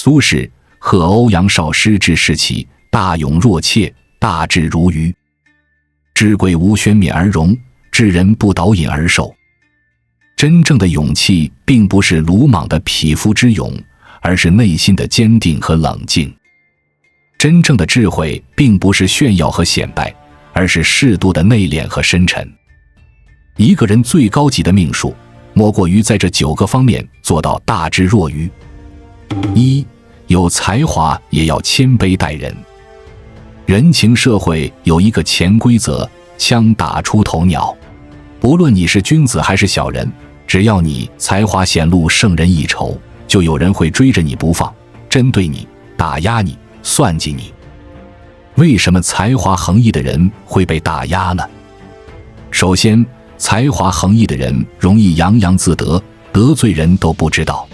苏轼贺欧阳少师之士气，大勇若怯，大智如愚。至贵无宣冕而荣，至人不导引而受。真正的勇气并不是鲁莽的匹夫之勇，而是内心的坚定和冷静。真正的智慧并不是炫耀和显摆，而是适度的内敛和深沉。一个人最高级的命数，莫过于在这9个方面做到大智若愚。1. 有才华也要谦卑待人。人情社会有一个潜规则，枪打出头鸟。不论你是君子还是小人，只要你才华显露胜人一筹，就有人会追着你不放，针对你，打压你，算计你。为什么才华横溢的人会被打压呢？首先，才华横溢的人容易洋洋自得，得罪人都不知道。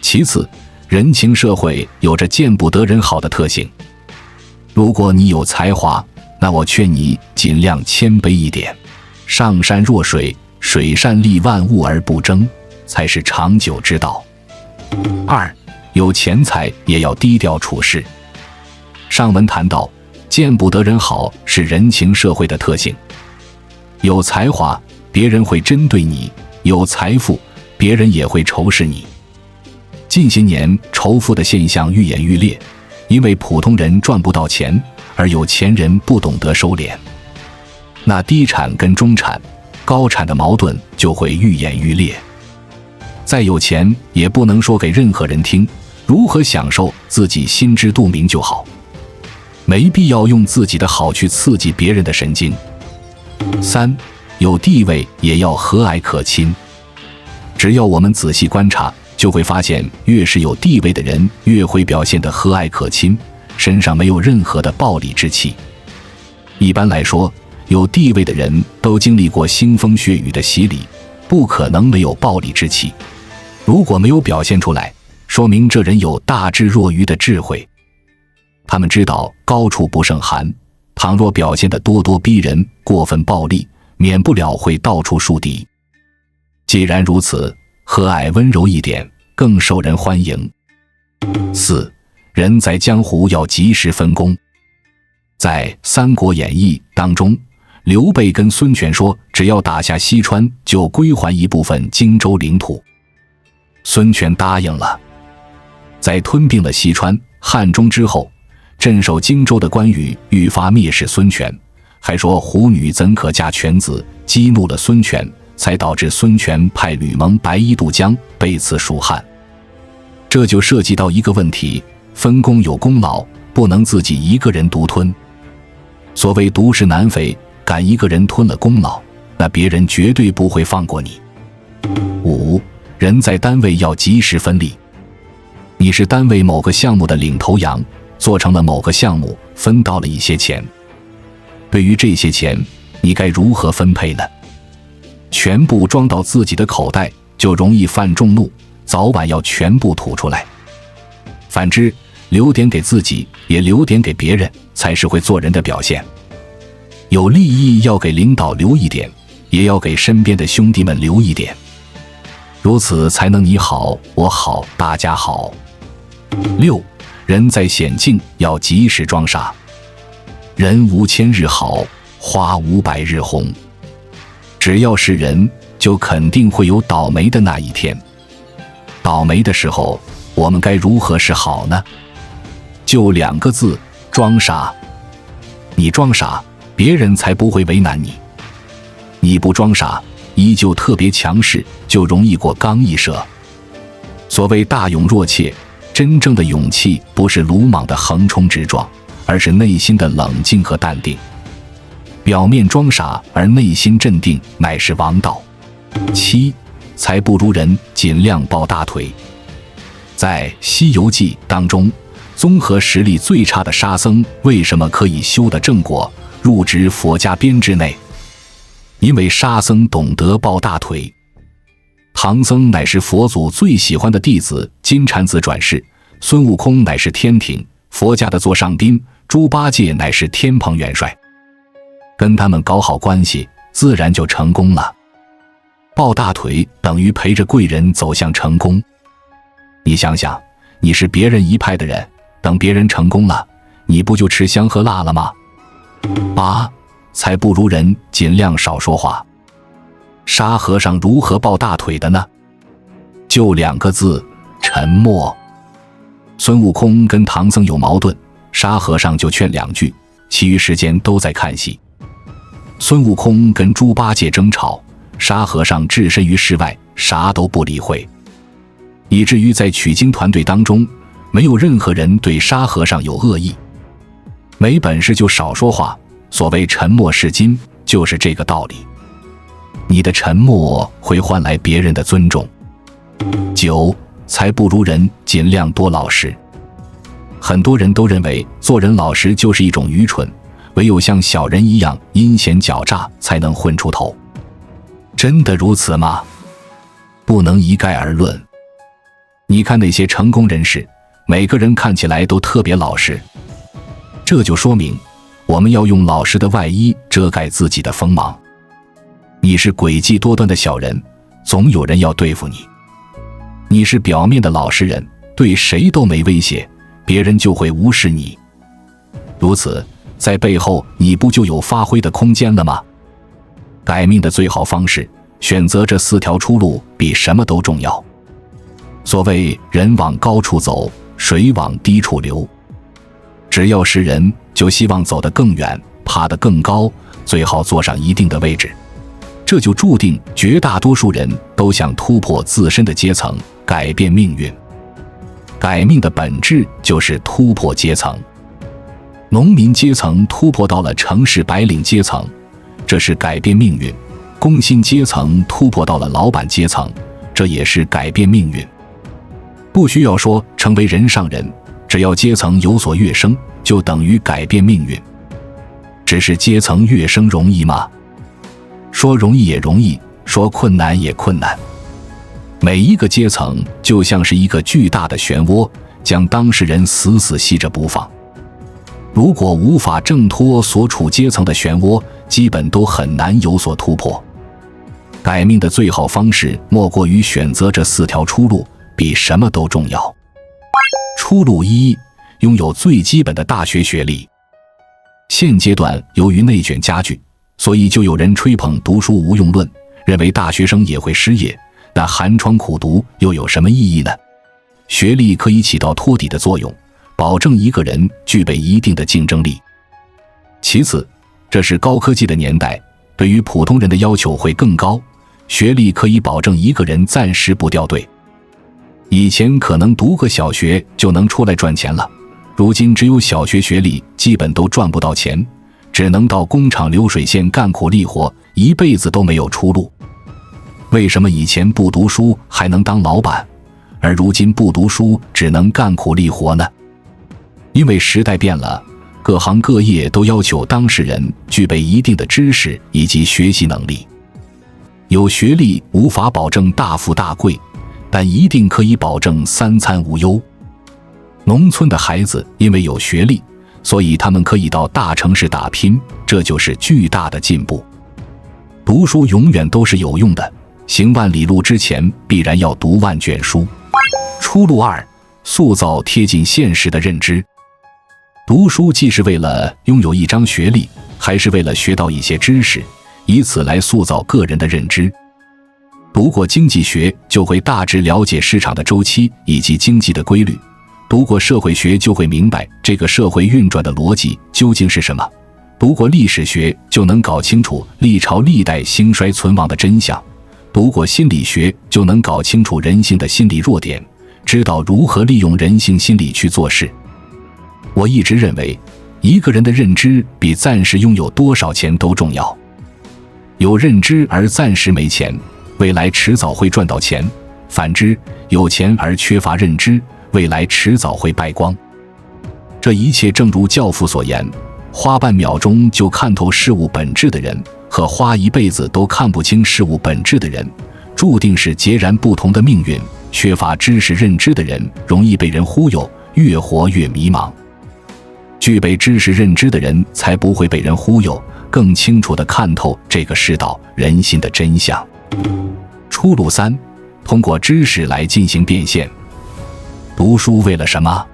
其次，人情社会有着见不得人好的特性。如果你有才华，那我劝你尽量谦卑一点。上善若水，水善利万物而不争，才是长久之道。2. 有钱财也要低调处事。上文谈到，见不得人好是人情社会的特性。有才华，别人会针对你；有财富，别人也会仇视你。近些年仇富的现象愈演愈烈，因为普通人赚不到钱，而有钱人不懂得收敛。那低产跟中产、高产的矛盾就会愈演愈烈。再有钱也不能说给任何人听，如何享受自己心知肚明就好，没必要用自己的好去刺激别人的神经。3. 有地位也要和蔼可亲。只要我们仔细观察，就会发现越是有地位的人越会表现得和蔼可亲，身上没有任何的暴戾之气。一般来说，有地位的人都经历过腥风血雨的洗礼，不可能没有暴戾之气。如果没有表现出来，说明这人有大智若愚的智慧。他们知道高处不胜寒，倘若表现得咄咄逼人、过分暴力，免不了会到处树敌。既然如此，和蔼温柔一点，更受人欢迎。4. 人在江湖要及时分工。在《三国演义》当中，刘备跟孙权说，只要打下西川，就归还一部分荆州领土。孙权答应了。在吞并了西川、汉中之后，镇守荆州的关羽愈发蔑视孙权，还说虎女怎可嫁犬子，激怒了孙权，才导致孙权派吕蒙白衣渡江，被刺蜀汉。这就涉及到一个问题，分工有功劳，不能自己一个人独吞。所谓独食难肥，敢一个人吞了功劳，那别人绝对不会放过你。5. 人在单位要及时分力。你是单位某个项目的领头羊，做成了某个项目，分到了一些钱。对于这些钱，你该如何分配呢？全部装到自己的口袋，就容易犯众怒，早晚要全部吐出来。反之，留点给自己，也留点给别人，才是会做人的表现。有利益要给领导留一点，也要给身边的兄弟们留一点，如此才能你好我好大家好。6. 人在险境要及时装傻。人无千日好，花无百日红。只要是人，就肯定会有倒霉的那一天。倒霉的时候，我们该如何是好呢？就2个字，装傻。你装傻，别人才不会为难你。你不装傻，依旧特别强势，就容易过刚一折。所谓大勇若怯，真正的勇气不是鲁莽的横冲直撞，而是内心的冷静和淡定。表面装傻而内心镇定，乃是王道。7. 才不如人，尽量抱大腿。在《西游记》当中，综合实力最差的沙僧为什么可以修得正果，入职佛家编制内？因为沙僧懂得抱大腿。唐僧乃是佛祖最喜欢的弟子，金蝉子转世；孙悟空乃是天庭佛家的座上宾，猪八戒乃是天蓬元帅。跟他们搞好关系，自然就成功了。抱大腿等于陪着贵人走向成功。你想想，你是别人一派的人，等别人成功了，你不就吃香喝辣了吗？8. 才不如人，尽量少说话。沙和尚如何抱大腿的呢？就2个字，沉默。孙悟空跟唐僧有矛盾，沙和尚就劝2句，其余时间都在看戏。孙悟空跟猪八戒争吵，沙和尚置身于事外，啥都不理会，以至于在取经团队当中，没有任何人对沙和尚有恶意。没本事就少说话，所谓沉默是金，就是这个道理。你的沉默会换来别人的尊重。9. 才不如人，尽量多老实。很多人都认为做人老实就是一种愚蠢，唯有像小人一样阴险狡诈才能混出头。真的如此吗？不能一概而论。你看那些成功人士，每个人看起来都特别老实，这就说明我们要用老实的外衣遮盖自己的锋芒。你是诡计多端的小人，总有人要对付你。你是表面的老实人，对谁都没威胁，别人就会无视你。如此，在背后你不就有发挥的空间了吗？改命的最好方式，选择这4条出路比什么都重要。所谓人往高处走，水往低处流。只要是人，就希望走得更远，爬得更高，最好坐上一定的位置。这就注定绝大多数人都想突破自身的阶层，改变命运。改命的本质就是突破阶层。农民阶层突破到了城市白领阶层，这是改变命运；工薪阶层突破到了老板阶层，这也是改变命运。不需要说成为人上人，只要阶层有所跃升，就等于改变命运。只是阶层跃升容易吗？说容易也容易，说困难也困难。每一个阶层就像是一个巨大的漩涡，将当事人死死吸着不放。如果无法挣脱所处阶层的漩涡，基本都很难有所突破。改命的最好方式莫过于选择这4条出路，比什么都重要。出路1，拥有最基本的大学学历。现阶段由于内卷加剧，所以就有人吹捧读书无用论，认为大学生也会失业，但寒窗苦读又有什么意义呢？学历可以起到托底的作用，保证一个人具备一定的竞争力。其次，这是高科技的年代，对于普通人的要求会更高，学历可以保证一个人暂时不掉队。以前可能读个小学就能出来赚钱了，如今只有小学学历基本都赚不到钱，只能到工厂流水线干苦力活，一辈子都没有出路。为什么以前不读书还能当老板，而如今不读书只能干苦力活呢？因为时代变了，各行各业都要求当事人具备一定的知识以及学习能力。有学历无法保证大富大贵，但一定可以保证3餐无忧。农村的孩子因为有学历，所以他们可以到大城市打拼，这就是巨大的进步。读书永远都是有用的，行万里路之前必然要读万卷书。出路2，塑造贴近现实的认知。读书既是为了拥有一张学历，还是为了学到一些知识，以此来塑造个人的认知。读过经济学就会大致了解市场的周期以及经济的规律，读过社会学就会明白这个社会运转的逻辑究竟是什么，读过历史学就能搞清楚历朝历代兴衰存亡的真相，读过心理学就能搞清楚人性的心理弱点，知道如何利用人性心理去做事。我一直认为，一个人的认知比暂时拥有多少钱都重要。有认知而暂时没钱，未来迟早会赚到钱；反之，有钱而缺乏认知，未来迟早会败光。这一切正如教父所言，花半秒钟就看透事物本质的人，和花一辈子都看不清事物本质的人，注定是截然不同的命运。缺乏知识认知的人，容易被人忽悠，越活越迷茫。具备知识认知的人才不会被人忽悠，更清楚地看透这个世道人心的真相。出路3，通过知识来进行变现。读书为了什么？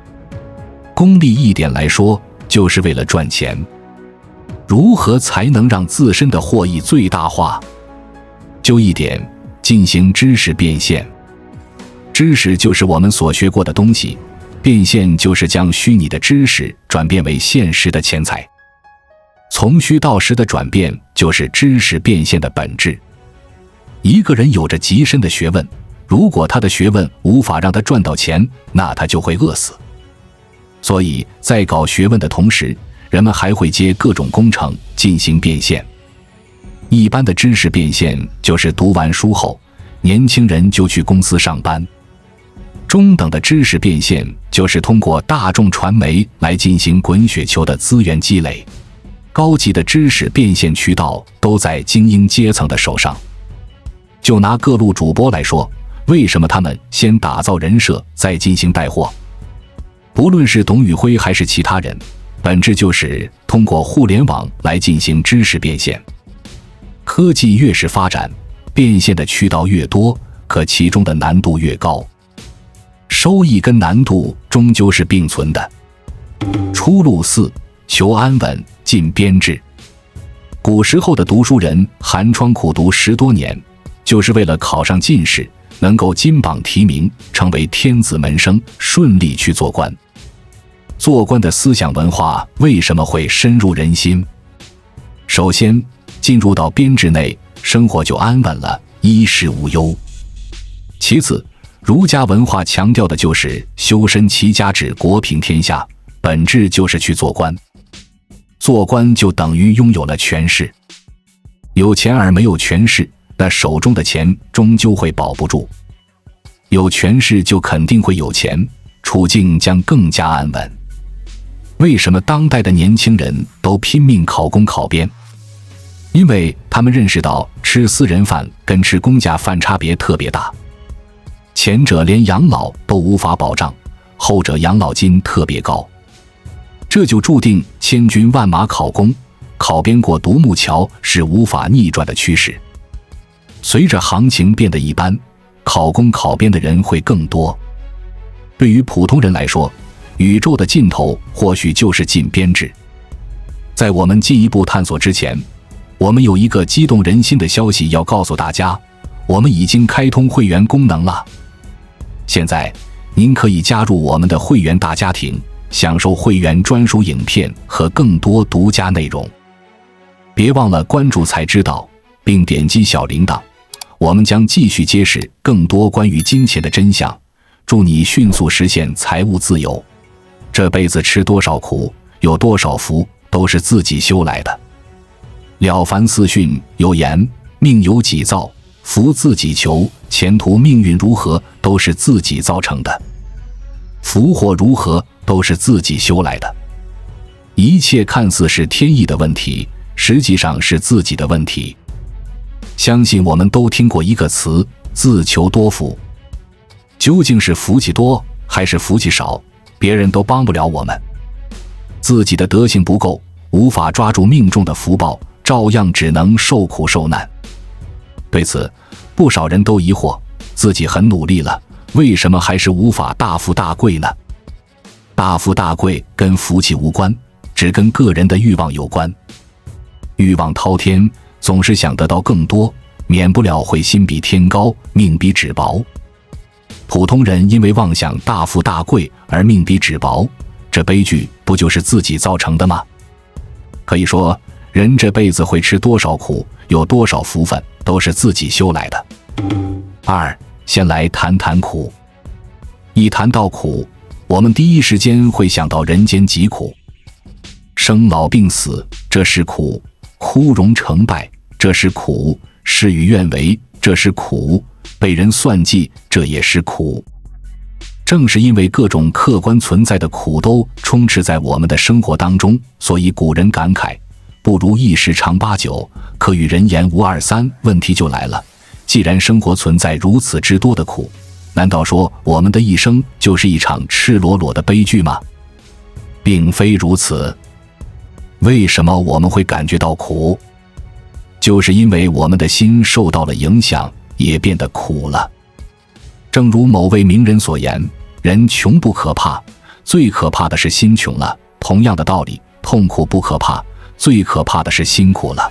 功利一点来说，就是为了赚钱。如何才能让自身的获益最大化？就一点，进行知识变现。知识就是我们所学过的东西，变现就是将虚拟的知识转变为现实的钱财。从虚到实的转变就是知识变现的本质。一个人有着极深的学问，如果他的学问无法让他赚到钱，那他就会饿死。所以在搞学问的同时，人们还会接各种工程进行变现。一般的知识变现就是读完书后，年轻人就去公司上班。中等的知识变现就是通过大众传媒来进行滚雪球的资源积累。高级的知识变现渠道都在精英阶层的手上。就拿各路主播来说，为什么他们先打造人设再进行带货？不论是董宇辉还是其他人，本质就是通过互联网来进行知识变现。科技越是发展，变现的渠道越多，可其中的难度越高。收益跟难度终究是并存的。出路4：求安稳，进编制。古时候的读书人寒窗苦读10多年，就是为了考上进士，能够金榜题名，成为天子门生，顺利去做官。做官的思想文化为什么会深入人心？首先，进入到编制内，生活就安稳了，衣食无忧。其次，儒家文化强调的就是修身齐家治国平天下，本质就是去做官。做官就等于拥有了权势。有钱而没有权势，那手中的钱终究会保不住。有权势就肯定会有钱，处境将更加安稳。为什么当代的年轻人都拼命考公考编？因为他们认识到吃私人饭跟吃公家饭差别特别大。前者连养老都无法保障，后者养老金特别高。这就注定千军万马考公，考编过独木桥是无法逆转的趋势。随着行情变得一般，考公考编的人会更多。对于普通人来说，宇宙的尽头或许就是进编制。在我们进一步探索之前，我们有一个激动人心的消息要告诉大家，我们已经开通会员功能了。现在您可以加入我们的会员大家庭，享受会员专属影片和更多独家内容。别忘了关注才知道，并点击小铃铛，我们将继续揭示更多关于金钱的真相，祝你迅速实现财务自由。这辈子吃多少苦，有多少福，都是自己修来的。了凡四训有言，命由己造，福自己求，前途命运如何，都是自己造成的。福祸如何，都是自己修来的。一切看似是天意的问题，实际上是自己的问题。相信我们都听过一个词，自求多福。究竟是福气多还是福气少，别人都帮不了我们。自己的德行不够，无法抓住命中的福报，照样只能受苦受难。对此，不少人都疑惑，自己很努力了，为什么还是无法大富大贵呢？大富大贵跟福气无关，只跟个人的欲望有关。欲望滔天，总是想得到更多，免不了会心比天高，命比纸薄。普通人因为妄想大富大贵而命比纸薄，这悲剧不就是自己造成的吗？可以说，人这辈子会吃多少苦，有多少福分，都是自己修来的。2，先来谈谈苦。一谈到苦，我们第一时间会想到人间疾苦。生老病死，这是苦；枯荣成败，这是苦；事与愿违，这是苦；被人算计，这也是苦。正是因为各种客观存在的苦都充斥在我们的生活当中，所以古人感慨，不如意时常八九，可与人言无二三。问题就来了，既然生活存在如此之多的苦，难道说我们的一生就是一场赤裸裸的悲剧吗？并非如此。为什么我们会感觉到苦？就是因为我们的心受到了影响，也变得苦了。正如某位名人所言，人穷不可怕，最可怕的是心穷了。同样的道理，痛苦不可怕，最可怕的是辛苦了。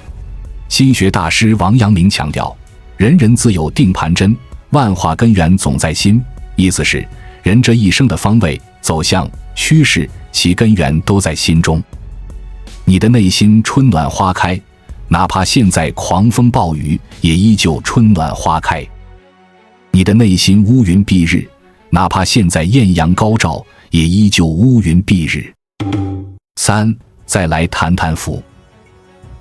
心学大师王阳明强调，人人自有定盘针，万化根源总在心。意思是，人这一生的方位、走向、趋势，其根源都在心中。你的内心春暖花开，哪怕现在狂风暴雨，也依旧春暖花开。你的内心乌云蔽日，哪怕现在艳阳高照，也依旧乌云蔽日。三，再来谈谈福。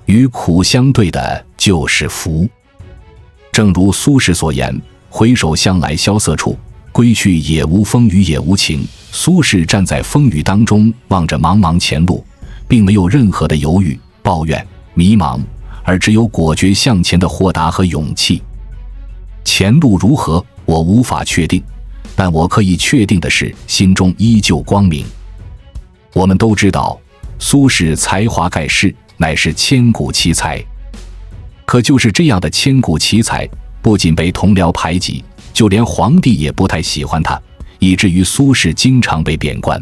与苦相对的就是福。正如苏轼所言，回首向来萧瑟处，归去也无风雨也无晴。苏轼站在风雨当中，望着茫茫前路，并没有任何的犹豫、抱怨、迷茫，而只有果决向前的豁达和勇气。前路如何，我无法确定，但我可以确定的是，心中依旧光明。我们都知道，苏轼才华盖世，乃是千古奇才。可就是这样的千古奇才，不仅被同僚排挤，就连皇帝也不太喜欢他，以至于苏轼经常被贬官。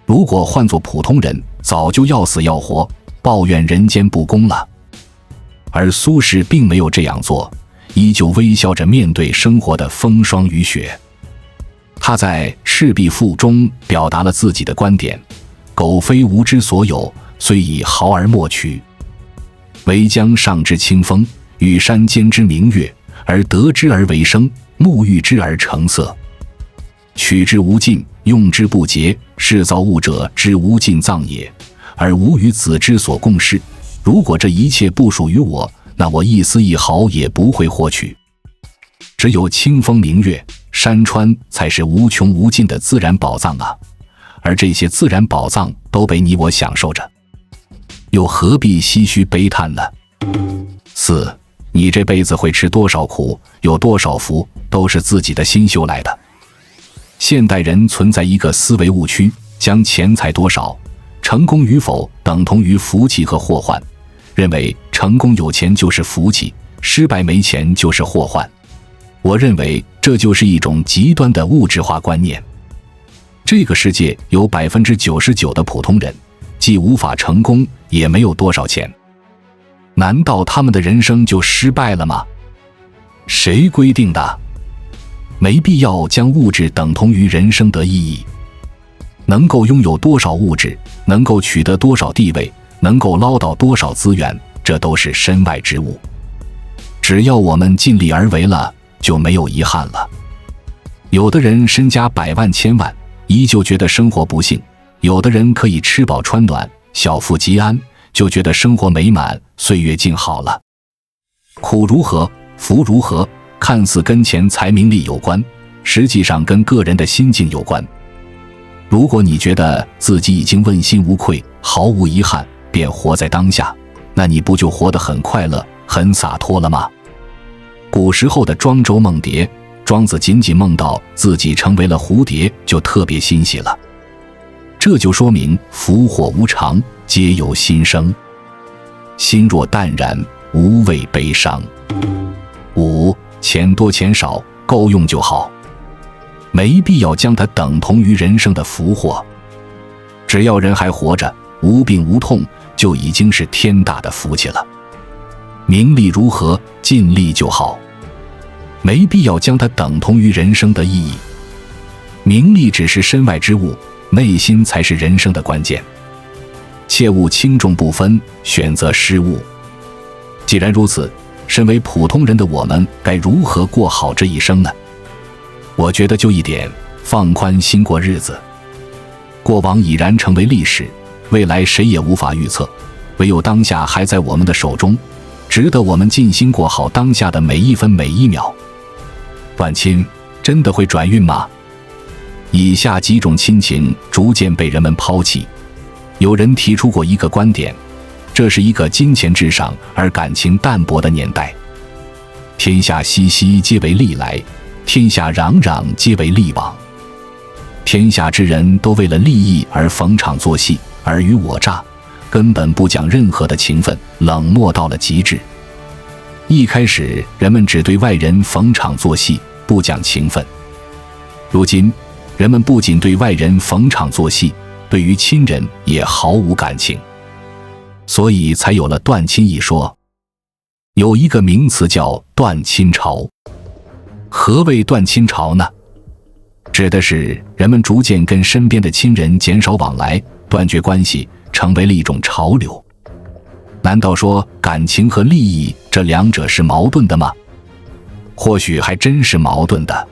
如果换作普通人，早就要死要活，抱怨人间不公了。而苏轼并没有这样做，依旧微笑着面对生活的风霜雨雪。他在《赤壁赋》中表达了自己的观点：苟非吾之所有，虽以豪而莫取。惟将上之清风，与山间之明月，而得之而为声，沐浴之而成色。取之无尽，用之不竭，是造物者之无尽藏也，而吾与子之所共适。如果这一切不属于我，那我一丝一毫也不会获取。只有清风明月、山川才是无穷无尽的自然宝藏啊！而这些自然宝藏都被你我享受着，又何必唏嘘悲叹呢？四，你这辈子会吃多少苦，有多少福，都是自己的心修来的。现代人存在一个思维误区，将钱财多少、成功与否等同于福气和祸患，认为成功有钱就是福气，失败没钱就是祸患。我认为这就是一种极端的物质化观念。这个世界有 99% 的普通人，既无法成功，也没有多少钱。难道他们的人生就失败了吗？谁规定的？没必要将物质等同于人生的意义。能够拥有多少物质，能够取得多少地位，能够捞到多少资源，这都是身外之物。只要我们尽力而为了，就没有遗憾了。有的人身家百万千万，依旧觉得生活不幸；有的人可以吃饱穿暖，小富即安，就觉得生活美满，岁月静好了。苦如何，福如何，看似跟钱财名利有关，实际上跟个人的心境有关。如果你觉得自己已经问心无愧，毫无遗憾，便活在当下，那你不就活得很快乐，很洒脱了吗？古时候的庄周梦蝶，庄子仅仅梦到自己成为了蝴蝶，就特别欣喜了。这就说明福祸无常，皆由心生。心若淡然，无畏悲伤。五，钱多钱少，够用就好，没必要将它等同于人生的福祸。只要人还活着，无病无痛，就已经是天大的福气了。名利如何，尽力就好，没必要将它等同于人生的意义。名利只是身外之物，内心才是人生的关键。切勿轻重不分，选择失误。既然如此，身为普通人的我们该如何过好这一生呢？我觉得就一点，放宽心过日子。过往已然成为历史，未来谁也无法预测，唯有当下还在我们的手中，值得我们尽心过好当下的每一分每一秒。晚亲真的会转运吗？以下几种亲情逐渐被人们抛弃。有人提出过一个观点，这是一个金钱至上而感情淡薄的年代。天下熙熙，皆为利来；天下攘攘，皆为利往。天下之人都为了利益而逢场作戏，尔虞我诈，根本不讲任何的情分，冷漠到了极致。一开始人们只对外人逢场作戏，不讲情分。如今人们不仅对外人逢场作戏，对于亲人也毫无感情，所以才有了断亲一说。有一个名词叫断亲潮。何谓断亲潮呢？指的是人们逐渐跟身边的亲人减少往来，断绝关系，成为了一种潮流。难道说感情和利益这两者是矛盾的吗？或许还真是矛盾的。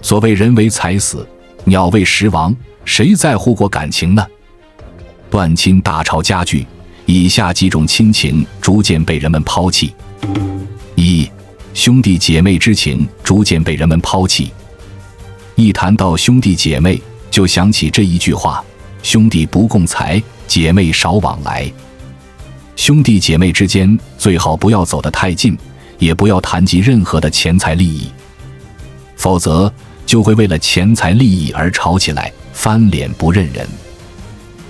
所谓人为财死，鸟为食亡，谁在乎过感情呢？断亲大潮加剧，以下几种亲情逐渐被人们抛弃。一、兄弟姐妹之情逐渐被人们抛弃。一谈到兄弟姐妹，就想起这一句话：兄弟不共财，姐妹少往来。兄弟姐妹之间最好不要走得太近，也不要谈及任何的钱财利益，否则就会为了钱财利益而吵起来，翻脸不认人。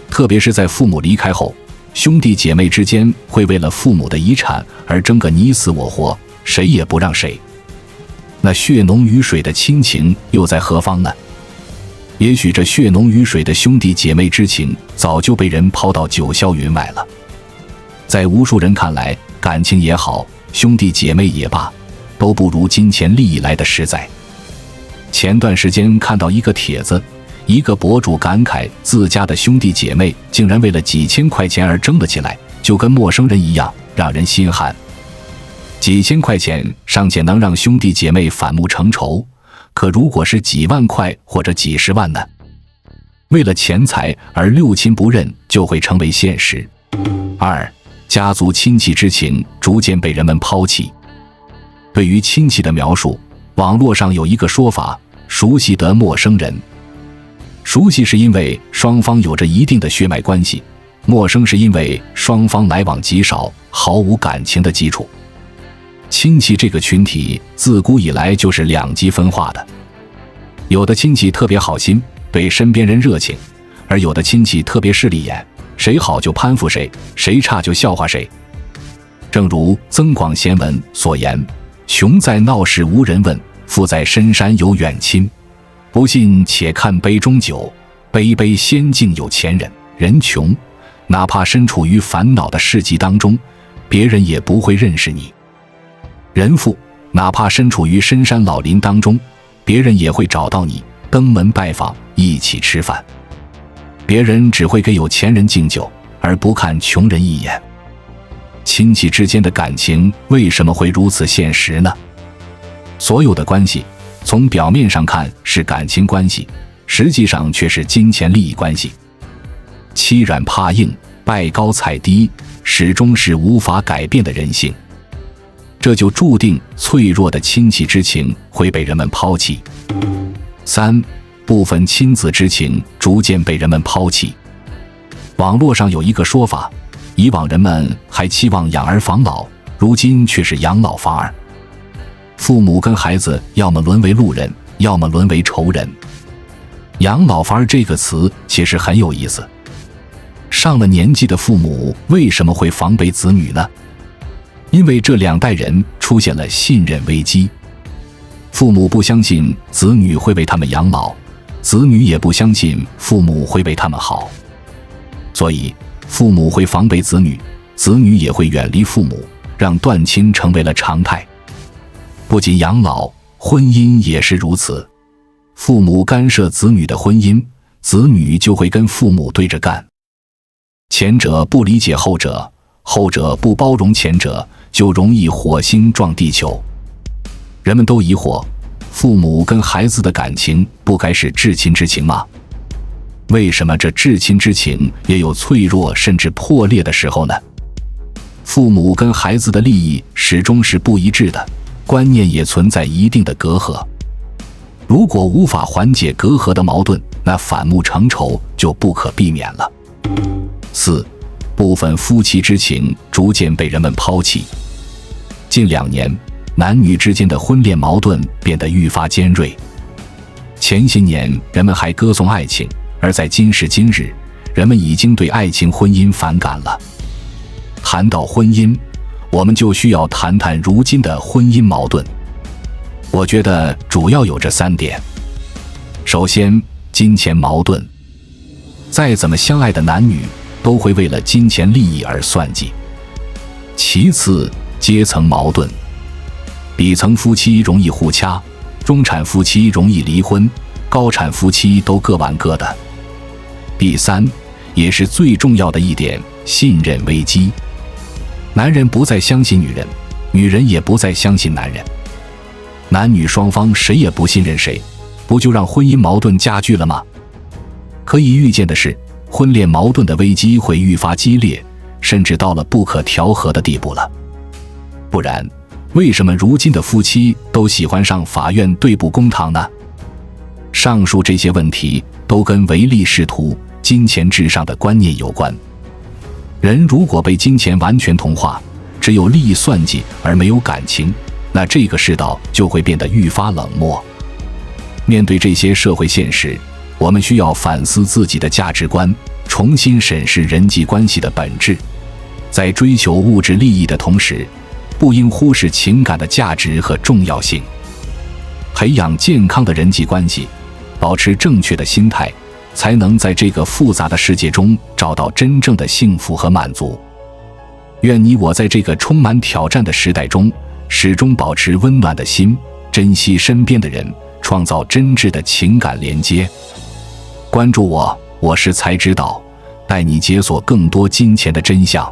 特别是在父母离开后，兄弟姐妹之间会为了父母的遗产而争个你死我活，谁也不让谁。那血浓于水的亲情又在何方呢？也许这血浓于水的兄弟姐妹之情早就被人抛到九霄云外了。在无数人看来，感情也好，兄弟姐妹也罢，都不如金钱利益来的实在。前段时间看到一个帖子，一个博主感慨自家的兄弟姐妹竟然为了几千块钱而争了起来，就跟陌生人一样，让人心寒。几千块钱尚且能让兄弟姐妹反目成仇，可如果是几万块或者几十万呢？为了钱财而六亲不认就会成为现实。二、家族亲戚之情逐渐被人们抛弃。对于亲戚的描述，网络上有一个说法：熟悉的陌生人。熟悉是因为双方有着一定的血脉关系，陌生是因为双方来往极少，毫无感情的基础。亲戚这个群体自古以来就是两极分化的，有的亲戚特别好心，对身边人热情，而有的亲戚特别势利眼，谁好就攀附谁，谁差就笑话谁。正如《增广贤文》所言：穷在闹市无人问，富在深山有远亲。不信且看杯中酒，杯杯先敬有钱人。人穷，哪怕身处于烦恼的世纪当中，别人也不会认识你。人富，哪怕身处于深山老林当中，别人也会找到你，登门拜访，一起吃饭。别人只会给有钱人敬酒，而不看穷人一眼。亲戚之间的感情为什么会如此现实呢？所有的关系从表面上看是感情关系，实际上却是金钱利益关系。欺软怕硬，拜高踩低，始终是无法改变的人性。这就注定脆弱的亲戚之情会被人们抛弃。三、部分亲子之情逐渐被人们抛弃。网络上有一个说法，以往人们还期望养儿防老，如今却是养老防儿。父母跟孩子要么沦为路人，要么沦为仇人。养老防儿这个词其实很有意思。上了年纪的父母为什么会防备子女呢？因为这两代人出现了信任危机。父母不相信子女会为他们养老，子女也不相信父母会为他们好。所以父母会防备子女，子女也会远离父母，让断亲成为了常态。不仅养老，婚姻也是如此。父母干涉子女的婚姻，子女就会跟父母对着干。前者不理解后者，后者不包容前者，就容易火星撞地球。人们都疑惑，父母跟孩子的感情不该是至亲之情吗？为什么这至亲之情也有脆弱甚至破裂的时候呢？父母跟孩子的利益始终是不一致的，观念也存在一定的隔阂。如果无法缓解隔阂的矛盾，那反目成仇就不可避免了。四、部分夫妻之情逐渐被人们抛弃。近2年，男女之间的婚恋矛盾变得愈发尖锐。前些年人们还歌颂爱情，而在今时今日，人们已经对爱情婚姻反感了。谈到婚姻，我们就需要谈谈如今的婚姻矛盾。我觉得主要有这3点。首先，金钱矛盾。再怎么相爱的男女，都会为了金钱利益而算计。其次，阶层矛盾。底层夫妻容易互掐，中产夫妻容易离婚，高产夫妻都各玩各的。第三，也是最重要的一点，信任危机。男人不再相信女人，女人也不再相信男人。男女双方谁也不信任谁，不就让婚姻矛盾加剧了吗？可以预见的是，婚恋矛盾的危机会愈发激烈，甚至到了不可调和的地步了。不然，为什么如今的夫妻都喜欢上法院对簿公堂呢？上述这些问题都跟唯利是图、金钱至上的观念有关。人如果被金钱完全同化，只有利益算计而没有感情，那这个世道就会变得愈发冷漠。面对这些社会现实，我们需要反思自己的价值观，重新审视人际关系的本质。在追求物质利益的同时，不应忽视情感的价值和重要性。培养健康的人际关系，保持正确的心态，才能在这个复杂的世界中找到真正的幸福和满足。愿你我在这个充满挑战的时代中，始终保持温暖的心，珍惜身边的人，创造真挚的情感连接。关注我，我是才知道，带你解锁更多金钱的真相。